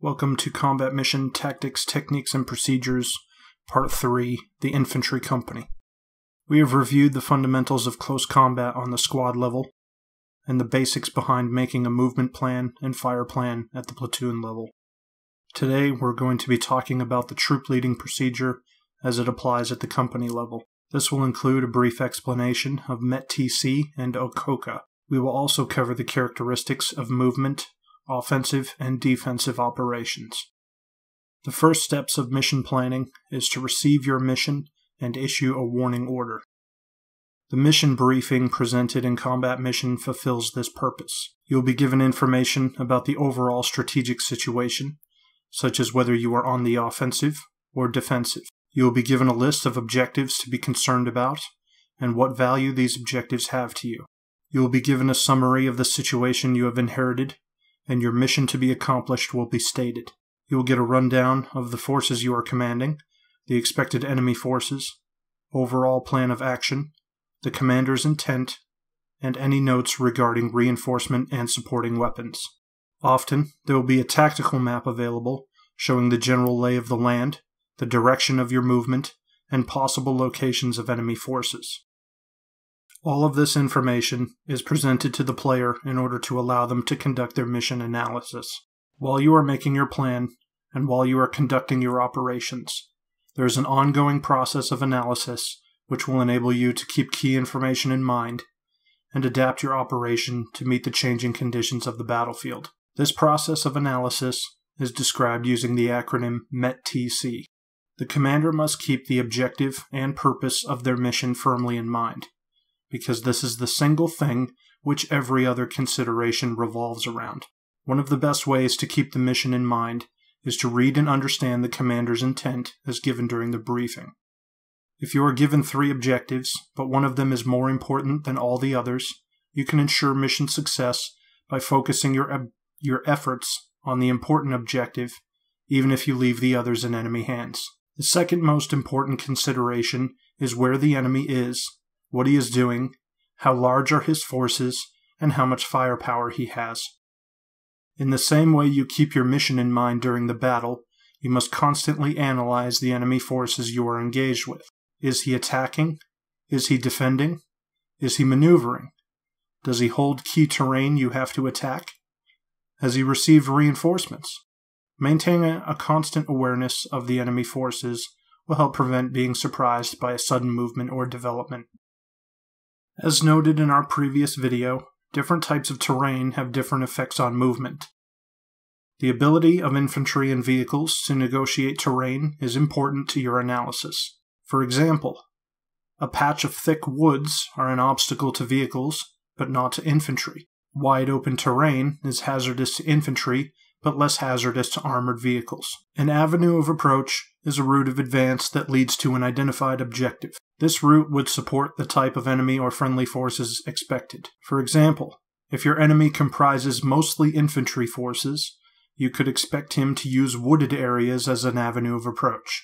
Welcome to Combat Mission Tactics, Techniques, and Procedures, Part 3, The Infantry Company. We have reviewed the fundamentals of close combat on the squad level, and the basics behind making a movement plan and fire plan at the platoon level. Today we're going to be talking about the troop leading procedure as it applies at the company level. This will include a brief explanation of MET-TC and OCOCA. We will also cover the characteristics of movement, offensive and defensive operations. The first steps of mission planning is to receive your mission and issue a warning order. The mission briefing presented in Combat Mission fulfills this purpose. You will be given information about the overall strategic situation, such as whether you are on the offensive or defensive. You will be given a list of objectives to be concerned about and what value these objectives have to you. You will be given a summary of the situation you have inherited, and your mission to be accomplished will be stated. You will get a rundown of the forces you are commanding, the expected enemy forces, overall plan of action, the commander's intent, and any notes regarding reinforcement and supporting weapons. Often, there will be a tactical map available showing the general lay of the land, the direction of your movement, and possible locations of enemy forces. All of this information is presented to the player in order to allow them to conduct their mission analysis. While you are making your plan, and while you are conducting your operations, there is an ongoing process of analysis which will enable you to keep key information in mind and adapt your operation to meet the changing conditions of the battlefield. This process of analysis is described using the acronym MET-TC. The commander must keep the objective and purpose of their mission firmly in mind, because this is the single thing which every other consideration revolves around. One of the best ways to keep the mission in mind is to read and understand the commander's intent as given during the briefing. If you are given 3 objectives, but one of them is more important than all the others, you can ensure mission success by focusing your efforts on the important objective, even if you leave the others in enemy hands. The second most important consideration is where the enemy is, what he is doing, how large are his forces, and how much firepower he has. In the same way you keep your mission in mind during the battle, you must constantly analyze the enemy forces you are engaged with. Is he attacking? Is he defending? Is he maneuvering? Does he hold key terrain you have to attack? Has he received reinforcements? Maintaining a constant awareness of the enemy forces will help prevent being surprised by a sudden movement or development. As noted in our previous video, different types of terrain have different effects on movement. The ability of infantry and vehicles to negotiate terrain is important to your analysis. For example, a patch of thick woods are an obstacle to vehicles, but not to infantry. Wide open terrain is hazardous to infantry, but less hazardous to armored vehicles. An avenue of approach is a route of advance that leads to an identified objective. This route would support the type of enemy or friendly forces expected. For example, if your enemy comprises mostly infantry forces, you could expect him to use wooded areas as an avenue of approach.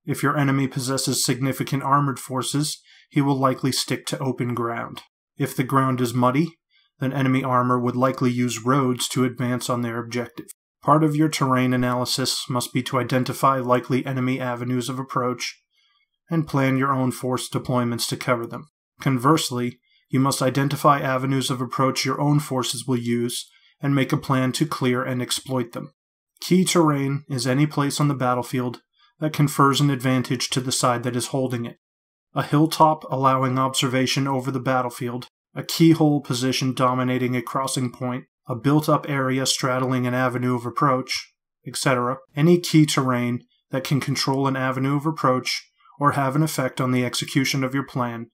If your enemy possesses significant armored forces, he will likely stick to open ground. If the ground is muddy, then enemy armor would likely use roads to advance on their objective. Part of your terrain analysis must be to identify likely enemy avenues of approach and plan your own force deployments to cover them. Conversely, you must identify avenues of approach your own forces will use and make a plan to clear and exploit them. Key terrain is any place on the battlefield that confers an advantage to the side that is holding it. A hilltop allowing observation over the battlefield, a keyhole position dominating a crossing point, a built-up area straddling an avenue of approach, etc. Any key terrain that can control an avenue of approach or have an effect on the execution of your plan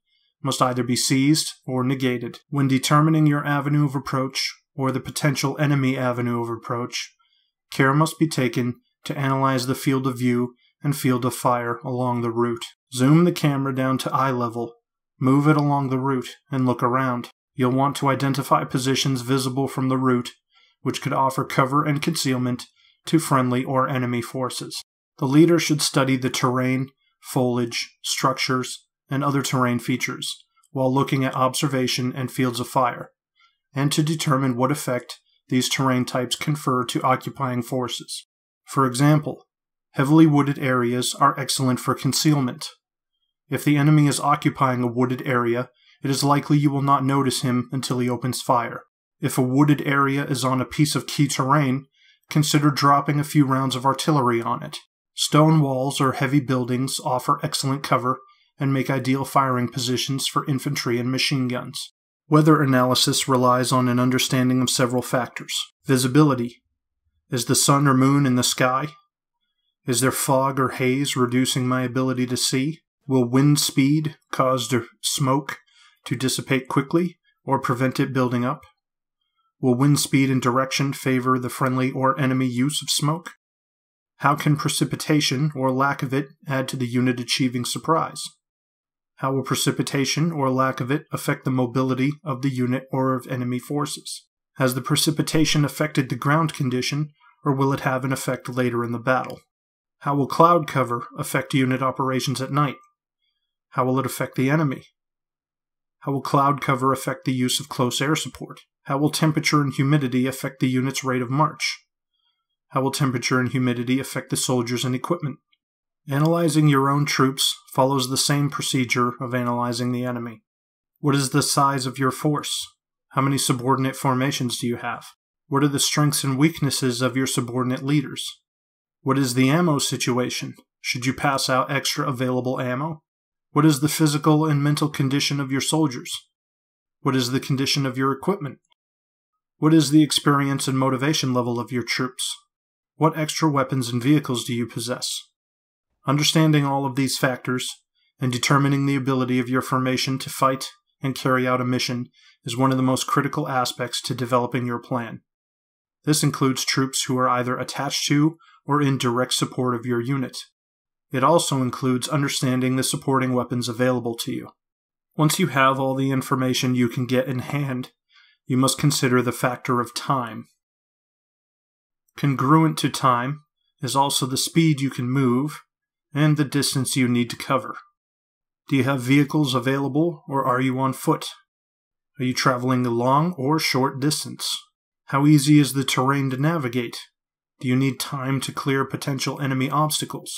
must either be seized or negated. When determining your avenue of approach or the potential enemy avenue of approach, care must be taken to analyze the field of view and field of fire along the route. Zoom the camera down to eye level, move it along the route, and look around. You'll want to identify positions visible from the route, which could offer cover and concealment to friendly or enemy forces. The leader should study the terrain, foliage, structures, and other terrain features, while looking at observation and fields of fire, and to determine what effect these terrain types confer to occupying forces. For example, heavily wooded areas are excellent for concealment. If the enemy is occupying a wooded area, it is likely you will not notice him until he opens fire. If a wooded area is on a piece of key terrain, consider dropping a few rounds of artillery on it. Stone walls or heavy buildings offer excellent cover and make ideal firing positions for infantry and machine guns. Weather analysis relies on an understanding of several factors. Visibility. Is the sun or moon in the sky? Is there fog or haze reducing my ability to see? Will wind speed cause the smoke to dissipate quickly or prevent it building up? Will wind speed and direction favor the friendly or enemy use of smoke? How can precipitation or lack of it add to the unit achieving surprise? How will precipitation or lack of it affect the mobility of the unit or of enemy forces? Has the precipitation affected the ground condition, or will it have an effect later in the battle? How will cloud cover affect unit operations at night? How will it affect the enemy? How will cloud cover affect the use of close air support? How will temperature and humidity affect the unit's rate of march? How will temperature and humidity affect the soldiers and equipment? Analyzing your own troops follows the same procedure of analyzing the enemy. What is the size of your force? How many subordinate formations do you have? What are the strengths and weaknesses of your subordinate leaders? What is the ammo situation? Should you pass out extra available ammo? What is the physical and mental condition of your soldiers? What is the condition of your equipment? What is the experience and motivation level of your troops? What extra weapons and vehicles do you possess? Understanding all of these factors and determining the ability of your formation to fight and carry out a mission is one of the most critical aspects to developing your plan. This includes troops who are either attached to or in direct support of your unit. It also includes understanding the supporting weapons available to you. Once you have all the information you can get in hand, you must consider the factor of time. Congruent to time is also the speed you can move and the distance you need to cover. Do you have vehicles available, or are you on foot? Are you traveling a long or short distance? How easy is the terrain to navigate? Do you need time to clear potential enemy obstacles?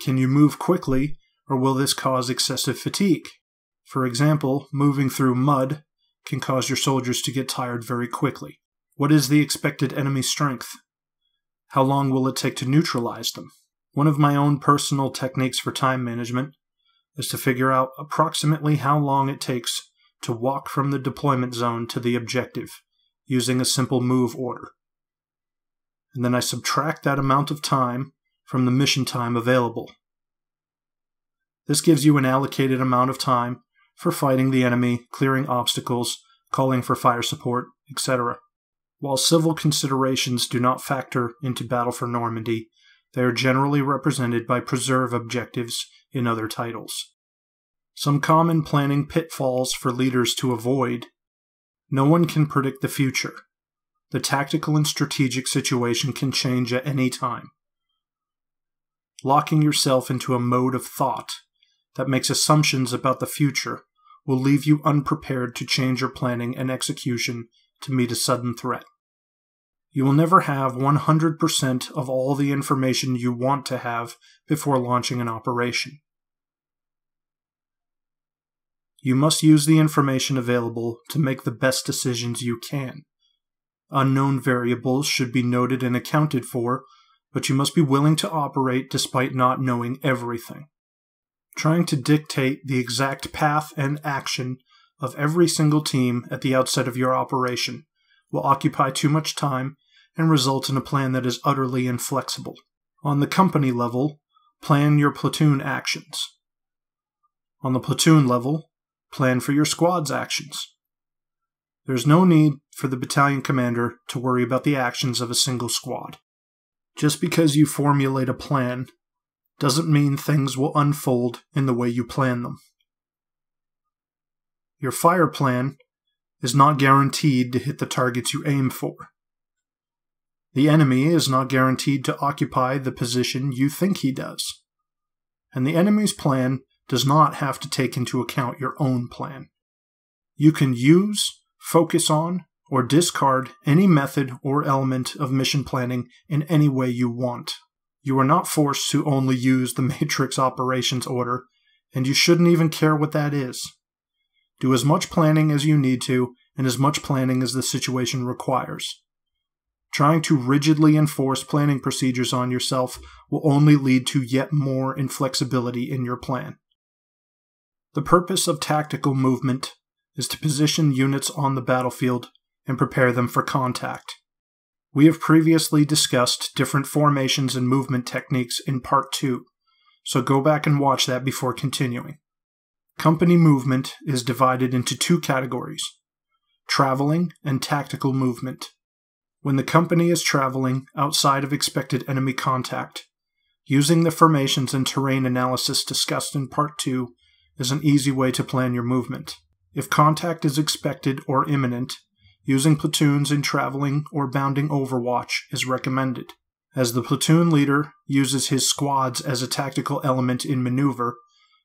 Can you move quickly, or will this cause excessive fatigue? For example, moving through mud can cause your soldiers to get tired very quickly. What is the expected enemy strength? How long will it take to neutralize them? One of my own personal techniques for time management is to figure out approximately how long it takes to walk from the deployment zone to the objective using a simple move order. And then I subtract that amount of time from the mission time available. This gives you an allocated amount of time for fighting the enemy, clearing obstacles, calling for fire support, etc. While civil considerations do not factor into Battle for Normandy, they are generally represented by preserve objectives in other titles. Some common planning pitfalls for leaders to avoid. No one can predict the future. The tactical and strategic situation can change at any time. Locking yourself into a mode of thought that makes assumptions about the future will leave you unprepared to change your planning and execution to meet a sudden threat. You will never have 100% of all the information you want to have before launching an operation. You must use the information available to make the best decisions you can. Unknown variables should be noted and accounted for, but you must be willing to operate despite not knowing everything. Trying to dictate the exact path and action of every single team at the outset of your operation will occupy too much time and result in a plan that is utterly inflexible. On the company level, plan your platoon actions. On the platoon level, plan for your squad's actions. There's no need for the battalion commander to worry about the actions of a single squad. Just because you formulate a plan doesn't mean things will unfold in the way you plan them. Your fire plan is not guaranteed to hit the targets you aim for. The enemy is not guaranteed to occupy the position you think he does. And the enemy's plan does not have to take into account your own plan. You can use, focus on, or discard any method or element of mission planning in any way you want. You are not forced to only use the matrix operations order, and you shouldn't even care what that is. Do as much planning as you need to, and as much planning as the situation requires. Trying to rigidly enforce planning procedures on yourself will only lead to yet more inflexibility in your plan. The purpose of tactical movement is to position units on the battlefield and prepare them for contact. We have previously discussed different formations and movement techniques in Part 2, so go back and watch that before continuing. Company movement is divided into two categories: traveling and tactical movement. When the company is traveling outside of expected enemy contact, using the formations and terrain analysis discussed in Part 2 is an easy way to plan your movement. If contact is expected or imminent, using platoons in traveling or bounding overwatch is recommended. As the platoon leader uses his squads as a tactical element in maneuver,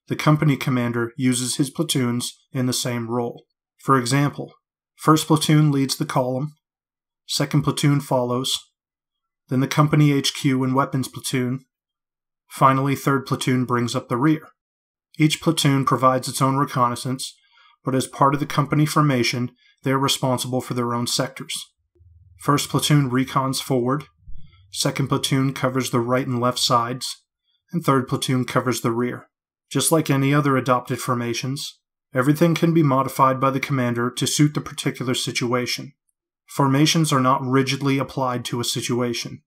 the company commander uses his platoons in the same role. For example, first platoon leads the column, second platoon follows, then the company HQ and weapons platoon, finally third platoon brings up the rear. Each platoon provides its own reconnaissance, but as part of the company formation, they are responsible for their own sectors. First platoon recons forward, second platoon covers the right and left sides, and third platoon covers the rear. Just like any other adopted formations, everything can be modified by the commander to suit the particular situation. Formations are not rigidly applied to a situation,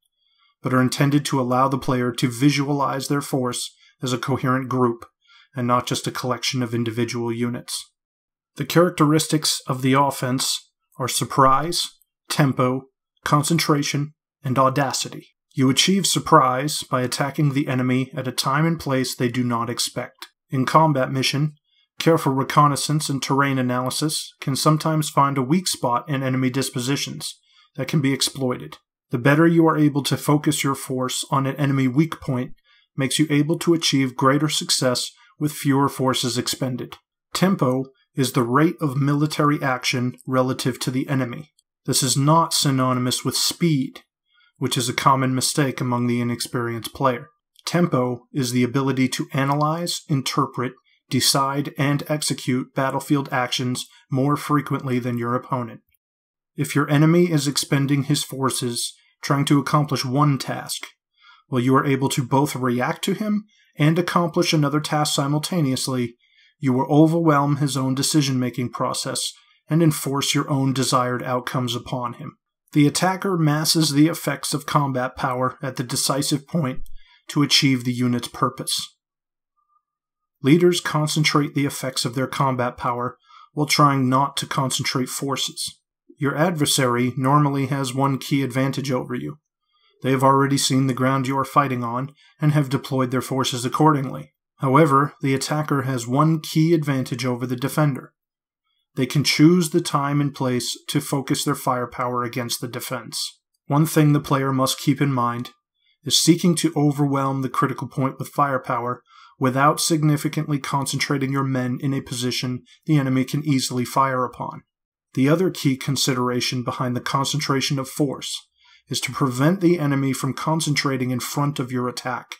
but are intended to allow the player to visualize their force as a coherent group, and not just a collection of individual units. The characteristics of the offense are surprise, tempo, concentration, and audacity. You achieve surprise by attacking the enemy at a time and place they do not expect. In combat mission, careful reconnaissance and terrain analysis can sometimes find a weak spot in enemy dispositions that can be exploited. The better you are able to focus your force on an enemy weak point makes you able to achieve greater success with fewer forces expended. Tempo is the rate of military action relative to the enemy. This is not synonymous with speed, which is a common mistake among the inexperienced player. Tempo is the ability to analyze, interpret, decide, and execute battlefield actions more frequently than your opponent. If your enemy is expending his forces trying to accomplish one task, while you are able to both react to him and accomplish another task simultaneously, you will overwhelm his own decision-making process and enforce your own desired outcomes upon him. The attacker masses the effects of combat power at the decisive point to achieve the unit's purpose. Leaders concentrate the effects of their combat power while trying not to concentrate forces. Your adversary normally has one key advantage over you. They have already seen the ground you are fighting on and have deployed their forces accordingly. However, the attacker has one key advantage over the defender. They can choose the time and place to focus their firepower against the defense. One thing the player must keep in mind is seeking to overwhelm the critical point with firepower without significantly concentrating your men in a position the enemy can easily fire upon. The other key consideration behind the concentration of force is to prevent the enemy from concentrating in front of your attack.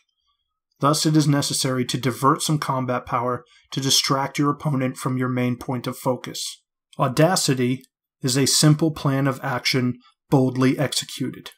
Thus, it is necessary to divert some combat power to distract your opponent from your main point of focus. Audacity is a simple plan of action boldly executed.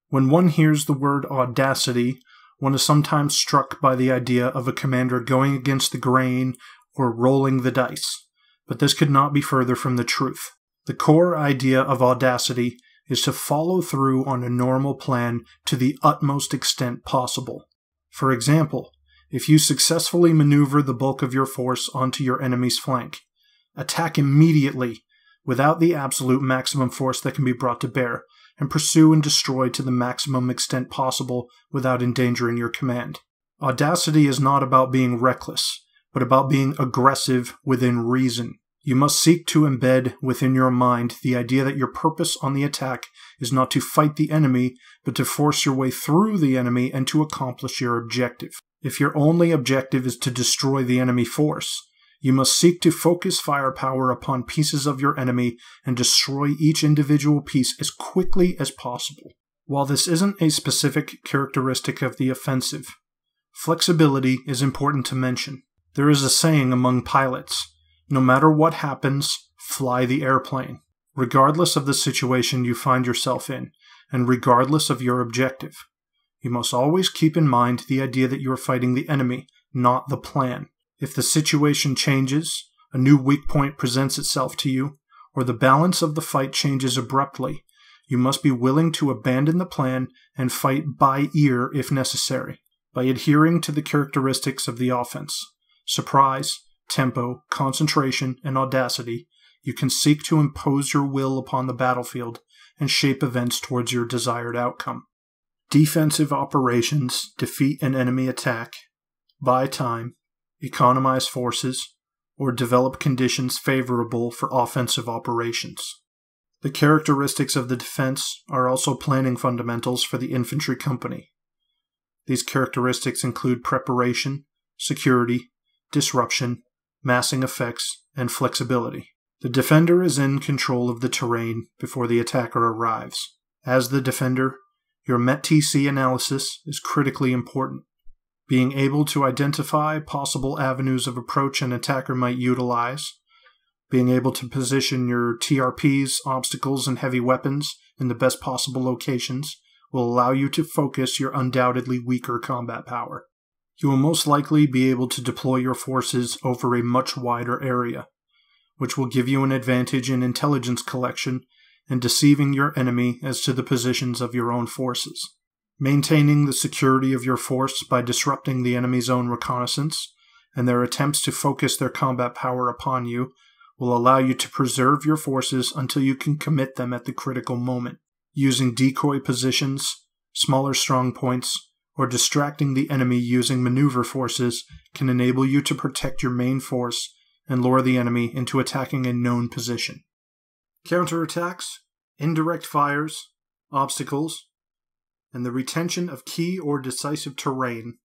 When one hears the word audacity, one is sometimes struck by the idea of a commander going against the grain or rolling the dice, but this could not be further from the truth. The core idea of audacity is to follow through on a normal plan to the utmost extent possible. For example, if you successfully maneuver the bulk of your force onto your enemy's flank, attack immediately without the absolute maximum force that can be brought to bear, and pursue and destroy to the maximum extent possible without endangering your command. Audacity is not about being reckless, but about being aggressive within reason. You must seek to embed within your mind the idea that your purpose on the attack is not to fight the enemy, but to force your way through the enemy and to accomplish your objective. If your only objective is to destroy the enemy force, You must seek to focus firepower upon pieces of your enemy and destroy each individual piece as quickly as possible. While this isn't a specific characteristic of the offensive, flexibility is important to mention. There is a saying among pilots, no matter what happens, fly the airplane. Regardless of the situation you find yourself in, and regardless of your objective, you must always keep in mind the idea that you are fighting the enemy, not the plan. If the situation changes, a new weak point presents itself to you, or the balance of the fight changes abruptly, you must be willing to abandon the plan and fight by ear if necessary. By adhering to the characteristics of the offense, surprise, tempo, concentration, and audacity, you can seek to impose your will upon the battlefield and shape events towards your desired outcome. Defensive operations defeat an enemy attack, buy time, economize forces, or develop conditions favorable for offensive operations. The characteristics of the defense are also planning fundamentals for the infantry company. These characteristics include preparation, security, disruption, massing effects, and flexibility. The defender is in control of the terrain before the attacker arrives. As the defender, your MET-TC analysis is critically important. Being able to identify possible avenues of approach an attacker might utilize, being able to position your TRPs, obstacles, and heavy weapons in the best possible locations will allow you to focus your undoubtedly weaker combat power. You will most likely be able to deploy your forces over a much wider area, which will give you an advantage in intelligence collection and deceiving your enemy as to the positions of your own forces. Maintaining the security of your force by disrupting the enemy's own reconnaissance and their attempts to focus their combat power upon you will allow you to preserve your forces until you can commit them at the critical moment. Using decoy positions, smaller strong points, or distracting the enemy using maneuver forces can enable you to protect your main force and lure the enemy into attacking a known position. Counterattacks, indirect fires, obstacles, and the retention of key or decisive terrain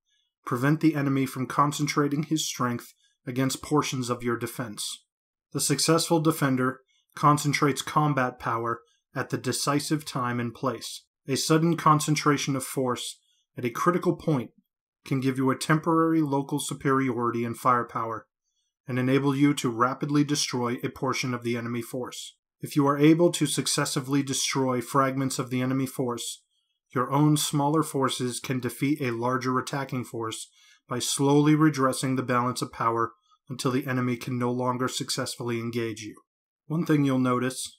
prevent the enemy from concentrating his strength against portions of your defense. The successful defender concentrates combat power at the decisive time and place. A sudden concentration of force at a critical point can give you a temporary local superiority in firepower and enable you to rapidly destroy a portion of the enemy force. If you are able to successively destroy fragments of the enemy force, your own smaller forces can defeat a larger attacking force by slowly redressing the balance of power until the enemy can no longer successfully engage you. One thing you'll notice,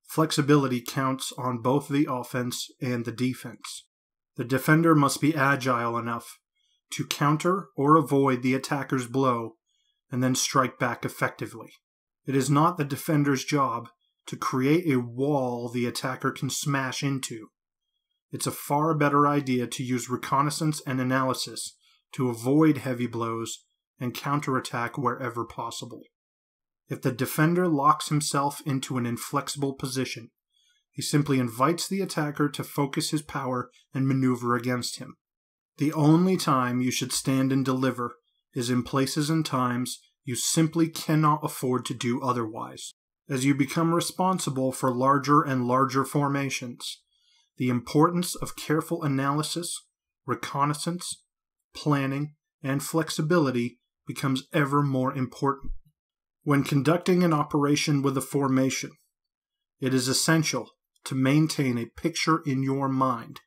flexibility counts on both the offense and the defense. The defender must be agile enough to counter or avoid the attacker's blow and then strike back effectively. It is not the defender's job to create a wall the attacker can smash into. It's a far better idea to use reconnaissance and analysis to avoid heavy blows and counterattack wherever possible. If the defender locks himself into an inflexible position, he simply invites the attacker to focus his power and maneuver against him. The only time you should stand and deliver is in places and times you simply cannot afford to do otherwise. As you become responsible for larger and larger formations, the importance of careful analysis, reconnaissance, planning, and flexibility becomes ever more important. When conducting an operation with a formation, it is essential to maintain a picture in your mind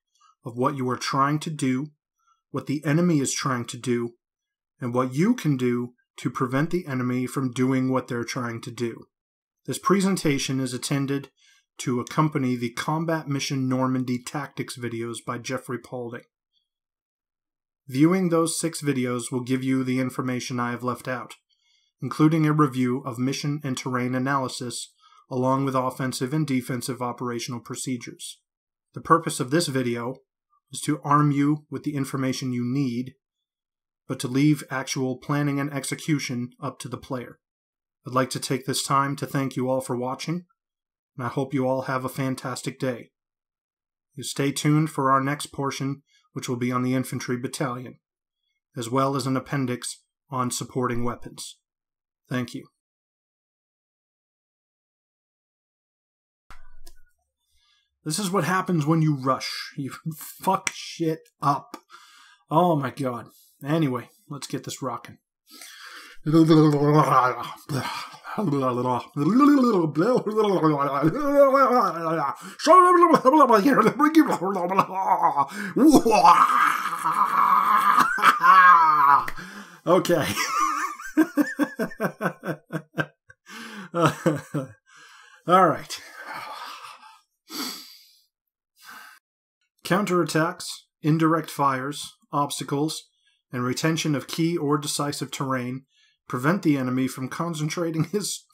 of what you are trying to do, what the enemy is trying to do, and what you can do to prevent the enemy from doing what they're trying to do. This presentation is intended to accompany the Combat Mission Normandy Tactics videos by Jeffrey Paulding. Viewing those 6 videos will give you the information I have left out, including a review of mission and terrain analysis along with offensive and defensive operational procedures. The purpose of this video is to arm you with the information you need, but to leave actual planning and execution up to the player. I'd like to take this time to thank you all for watching, and I hope you all have a fantastic day. You stay tuned for our next portion, which will be on the Infantry Battalion, as well as an appendix on supporting weapons. Thank you. This is what happens when you rush. You fuck shit up. Oh my god. Anyway, let's get this rocking. Okay. All right. Counterattacks, indirect fires, obstacles, and retention of key or decisive terrain prevent the enemy from concentrating his...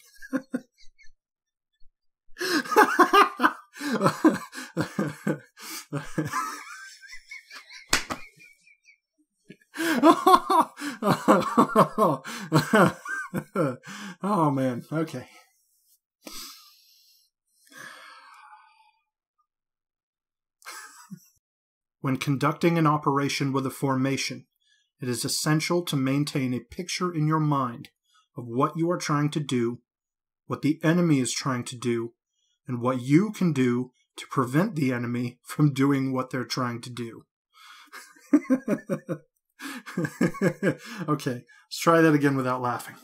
Oh, man. Okay. When conducting an operation with a formation, it is essential to maintain a picture in your mind of what you are trying to do, what the enemy is trying to do, and what you can do to prevent the enemy from doing what they're trying to do. Okay, let's try that again without laughing.